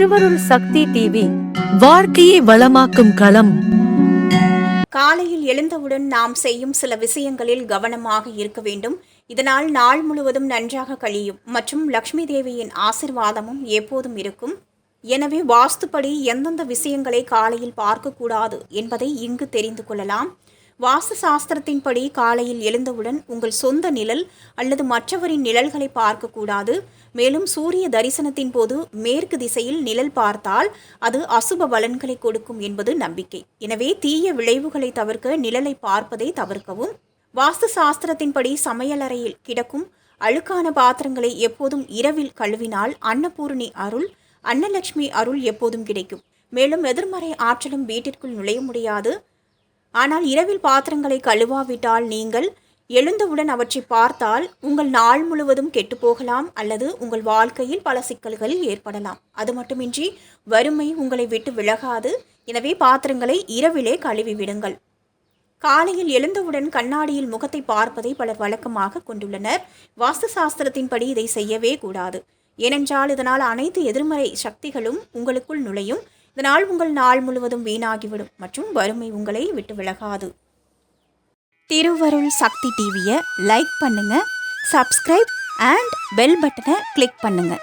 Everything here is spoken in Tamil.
திருவருள் சக்தி டிவி வாழ்க்கையை வளமாக்கும் களம். காலையில் எழுந்தவுடன் நாம் செய்யும் சில விஷயங்களில் கவனமாக இருக்க வேண்டும். இதனால் நாள் முழுவதும் நன்றாக கழியும் மற்றும் லக்ஷ்மி தேவியின் ஆசிர்வாதமும் எப்போதும் இருக்கும். எனவே வாஸ்துப்படி எந்தெந்த விஷயங்களை காலையில் பார்க்கக்கூடாது என்பதை இங்கு தெரிந்து கொள்ளலாம். வாஸ்து சாஸ்திரத்தின்படி காலையில் எழுந்தவுடன் உங்கள் சொந்த நிழல் அல்லது மற்றவரின் நிழல்களை பார்க்கக்கூடாது. மேலும் சூரிய தரிசனத்தின் போது மேற்கு திசையில் நிழல் பார்த்தால் அது அசுப பலன்களை கொடுக்கும் என்பது நம்பிக்கை. எனவே தீய விளைவுகளை தவிர்க்க நிழலை பார்ப்பதை தவிர்க்கவும். வாஸ்து சாஸ்திரத்தின்படி சமையலறையில் கிடக்கும் அழுக்கான பாத்திரங்களை எப்போதும் இரவில் கழுவினால் அன்னபூரணி அருள், அன்னலட்சுமி அருள் எப்போதும் கிடைக்கும். மேலும் எதிர்மறை ஆற்றலும் வீட்டிற்குள் நுழைய முடியாது. ஆனால் இரவில் பாத்திரங்களை கழுவாவிட்டால் நீங்கள் எழுந்தவுடன் அவற்றை பார்த்தால் உங்கள் நாள் முழுவதும் கெட்டுப்போகலாம் அல்லது உங்கள் வாழ்க்கையில் பல சிக்கல்கள் ஏற்படலாம். அது மட்டுமின்றி வறுமை உங்களை விட்டு விலகாது. எனவே பாத்திரங்களை இரவிலே கழுவி விடுங்கள். காலையில் எழுந்தவுடன் கண்ணாடியில் முகத்தை பார்ப்பதை பலர் வழக்கமாக கொண்டுள்ளனர். வாஸ்து சாஸ்திரத்தின்படி இதை செய்யவே கூடாது. ஏனென்றால் இதனால் அனைத்து எதிர்மறை சக்திகளும் உங்களுக்குள் நுழையும். இதனால் உங்கள் நாள் முழுவதும் வீணாகிவிடும் மற்றும் வறுமை உங்களை விட்டு விலகாது. திருவருள் சக்தி டிவியை லைக் பண்ணுங்க, சப்ஸ்கிரைப் அண்ட் பெல் பட்டனை கிளிக் பண்ணுங்க.